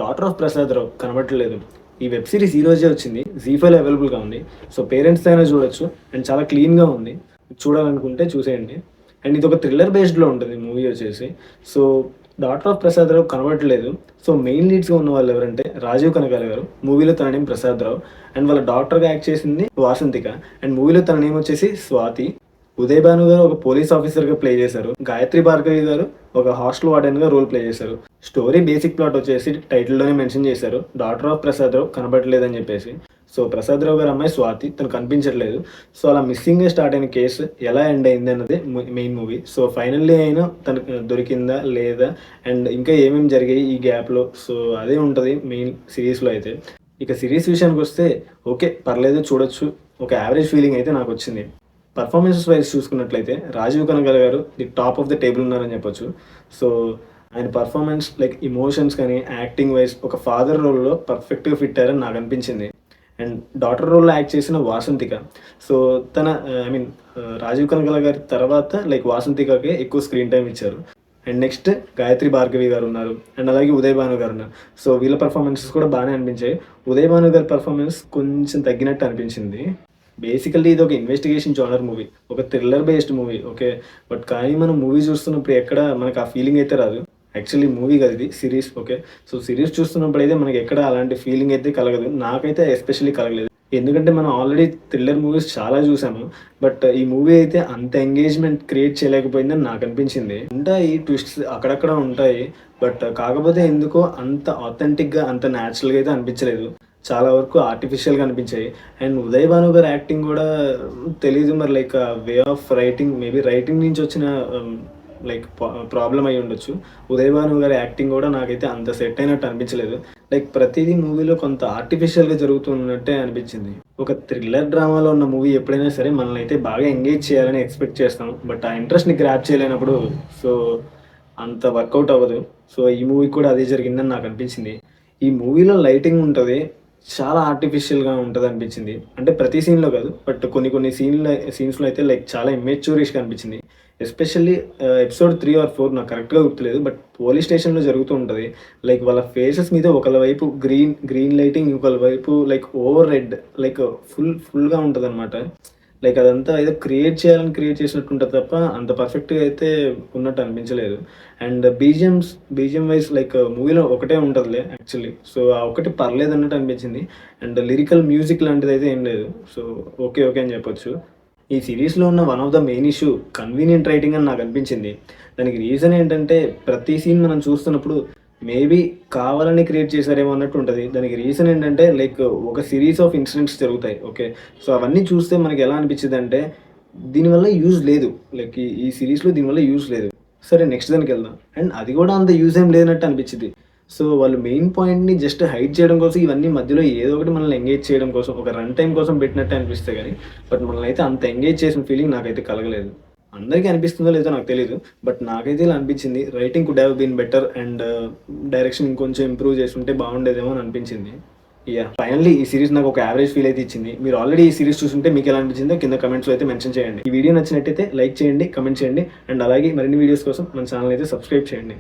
Daughter of Prasad రావు కనబడట్లేదు. ఈ web series ఈ రోజే వచ్చింది. జీ5లో అవైలబుల్గా ఉంది. సో పేరెంట్స్ అయినా చూడొచ్చు. అండ్ చాలా క్లీన్గా ఉంది. చూడాలనుకుంటే చూసేయండి. అండ్ ఇది ఒక థ్రిల్లర్ బేస్డ్లో ఉంటుంది మూవీ వచ్చేసి. సో డాటర్ ఆఫ్ ప్రసాద్ రావు కనబడట్లేదు. సో మెయిన్ లీడ్స్గా ఉన్న వాళ్ళు ఎవరంటే రాజీవ్ కనకాల గారు, మూవీలో తన నేమ్ ప్రసాద్ రావు. అండ్ వాళ్ళ డాక్టర్గా యాక్ట్ చేసింది వాసంతిక. అండ్ మూవీలో తన నేమ్ వచ్చేసి స్వాతి. ఉదయ్ భాను గారు ఒక పోలీస్ ఆఫీసర్గా ప్లే చేశారు. గాయత్రి భార్గవి గారు ఒక హాస్టల్ వార్డెన్గా రోల్ ప్లే చేశారు. స్టోరీ బేసిక్ ప్లాట్ వచ్చేసి టైటిల్లోనే మెన్షన్ చేశారు, డాటర్ ఆఫ్ ప్రసాద్ రావు కనబడట్లేదని చెప్పేసి. సో ప్రసాద్ రావు గారు అమ్మాయి స్వాతి, తను కనిపించట్లేదు. సో అలా మిస్సింగ్గా స్టార్ట్ అయిన కేసు ఎలా ఎండ్ అయింది అన్నదే మెయిన్ మూవీ. సో ఫైనల్లీ అయినా తనకు దొరికిందా లేదా, అండ్ ఇంకా ఏమేమి జరిగాయి ఈ గ్యాప్లో, సో అదే ఉంటుంది మెయిన్ సిరీస్లో అయితే. ఇక సిరీస్ విషయానికి వస్తే ఓకే, పర్లేదు, చూడొచ్చు. ఒక యావరేజ్ ఫీలింగ్ అయితే నాకు వచ్చింది. పర్ఫార్మెన్సెస్ వైజ్ చూసుకున్నట్లయితే రాజీవ్ కనకాల గారు the top of the table ఉన్నారని చెప్పొచ్చు. సో ఆయన పర్ఫార్మెన్స్ లైక్ ఇమోషన్స్ కానీ యాక్టింగ్ వైజ్ ఒక ఫాదర్ రోల్లో పర్ఫెక్ట్గా ఫిట్ అయ్యారని నాకు అనిపించింది. అండ్ డాటర్ రోల్లో యాక్ట్ చేసిన వాసంతిక, సో తన రాజీవ్ కనకాల గారి తర్వాత లైక్ వాసంతికకే ఎక్కువ స్క్రీన్ టైం ఇచ్చారు. అండ్ నెక్స్ట్ గాయత్రి భార్గవి గారు ఉన్నారు. అండ్ అలాగే ఉదయ్ భాను గారు ఉన్నారు. సో వీళ్ళ పర్ఫార్మెన్సెస్ కూడా బాగానే అనిపించాయి. ఉదయ్ భాను గారి పర్ఫార్మెన్స్ కొంచెం తగ్గినట్టు అనిపించింది. బేసికల్లీ ఇది ఒక ఇన్వెస్టిగేషన్ జానర్ మూవీ, ఒక thriller based movie, okay. But కానీ మనం మూవీ చూస్తున్నప్పుడు ఎక్కడ మనకు ఆ ఫీలింగ్ అయితే రాదు. యాక్చువల్లీ మూవీ కాదు, ఇది సిరీస్, ఓకే. సో సిరీస్ చూస్తున్నప్పుడు అయితే మనకి ఎక్కడ అలాంటి ఫీలింగ్ అయితే కలగదు. నాకైతే ఎస్పెషల్లీ కలగలేదు. ఎందుకంటే మనం ఆల్రెడీ థ్రిల్లర్ మూవీస్ చాలా చూసాము. బట్ ఈ మూవీ అయితే అంత ఎంగేజ్మెంట్ క్రియేట్ చేయలేకపోయిందని నాకు అనిపించింది. ఉంటాయి ట్విస్ట్స్ అక్కడక్కడ ఉంటాయి, బట్ కాకపోతే ఎందుకో అంత ఆథెంటిక్గా అంత న్యాచురల్గా అయితే అనిపించలేదు. చాలా వరకు ఆర్టిఫిషియల్గా అనిపించాయి. అండ్ ఉదయ్ భాను గారి యాక్టింగ్ కూడా తెలీదు మరి, like way of writing, maybe writing నుంచి వచ్చిన లైక్ ప్రాబ్లం అయి ఉండొచ్చు. ఉదయ్ భాను గారి యాక్టింగ్ కూడా నాకైతే అంత సెట్ అయినట్టు అనిపించలేదు. లైక్ ప్రతిదీ మూవీలో కొంత ఆర్టిఫిషియల్గా జరుగుతున్నట్టే అనిపించింది. ఒక థ్రిల్లర్ డ్రామాలో ఉన్న మూవీ ఎప్పుడైనా సరే మనల్ని అయితే బాగా ఎంగేజ్ చేయాలని ఎక్స్పెక్ట్ చేస్తాం. బట్ ఆ ఇంట్రెస్ట్ని గ్రాప్ చేయలేనప్పుడు సో అంత వర్కౌట్ అవ్వదు. సో ఈ మూవీ కూడా అదే జరిగిందని నాకు అనిపించింది. ఈ మూవీలో లైటింగ్ ఉంటుంది, చాలా ఆర్టిఫిషియల్గా ఉంటుంది అనిపించింది. అంటే ప్రతి సీన్లో కాదు, బట్ కొన్ని సీన్స్లో అయితే లైక్ చాలా ఇమ్మెచ్యూరిష్గా అనిపించింది. ఎస్పెషల్లీ ఎపిసోడ్ 3 or 4 నాకు కరెక్ట్గా గుర్తులేదు, బట్ పోలీస్ స్టేషన్లో జరుగుతూ ఉంటుంది. లైక్ వాళ్ళ ఫేసెస్ మీద ఒకళ్ళ వైపు గ్రీన్ లైటింగ్, ఇంకొక వైపు లైక్ ఓవర్ రెడ్, లైక్ ఫుల్గా ఉంటుంది అనమాట. లైక్ అదంతా ఏదో క్రియేట్ చేసినట్టు ఉంటుంది తప్ప అంత పర్ఫెక్ట్గా అయితే ఉన్నట్టు అనిపించలేదు. అండ్ బీజిఎం వైజ్ లైక్ మూవీలో ఒకటే ఉంటుందిలే యాక్చువల్లీ. సో ఆ ఒకటి పర్లేదు అన్నట్టు అనిపించింది. అండ్ లిరికల్ మ్యూజిక్ లాంటిది అయితే ఏం లేదు. సో ఓకే అని చెప్పొచ్చు. ఈ సిరీస్లో ఉన్న one of the main issue convenient writing అని నాకు అనిపించింది. దానికి రీజన్ ఏంటంటే ప్రతి సీన్ మనం చూస్తున్నప్పుడు మేబీ కావాలని క్రియేట్ చేశారేమో అన్నట్టు ఉంటుంది. దానికి రీజన్ ఏంటంటే లైక్ ఒక సిరీస్ ఆఫ్ ఇన్సిడెంట్స్ జరుగుతాయి, ఓకే. సో అవన్నీ చూస్తే మనకి ఎలా అనిపించింది అంటే దీనివల్ల యూజ్ లేదు, లైక్ ఈ సిరీస్లో దీనివల్ల యూజ్ లేదు. సరే నెక్స్ట్ దానికి వెళ్దాం, అండ్ అది కూడా అంత యూజ్ ఏం లేనట్టు అనిపించింది. సో వాళ్ళు మెయిన్ పాయింట్ని జస్ట్ హైడ్ చేయడం కోసం ఇవన్నీ మధ్యలో ఏదో ఒకటి మనల్ని ఎంగేజ్ చేయడం కోసం, ఒక రన్ టైం కోసం పెట్టినట్టు అనిపిస్తే కానీ, బట్ మనల్ని అయితే అంత ఎంగేజ్ చేసిన ఫీలింగ్ నాకైతే కలగలేదు. అందరికీ అనిపిస్తుందో లేదో నాకు తెలియదు, బట్ నాకైతే ఇలా అనిపించింది. Writing could have been better and direction ఇంకొంచెం ఇంప్రూవ్ చేసుకుంటే బాగుండేదేమో అని అనిపించింది. ఫైనల్లీ ఈ సిరీస్ నాకు ఒక యావరేజ్ ఫీల్ అయితే ఇచ్చింది. మీరు ఆల్రెడీ ఈ సిరీస్ చూస్తుంటే మీకు ఎలా అనిపించిందో కింద కమెంట్స్లో అయితే మెన్షన్ చేయండి. ఈ వీడియో నచ్చినట్టయితే లైక్ చేయండి, కమెంట్ చేయండి, అండ్ అలాగే మరిన్ని వీడియోస్ కోసం మన ఛానల్ అయితే సబ్స్క్రైబ్ చేయండి.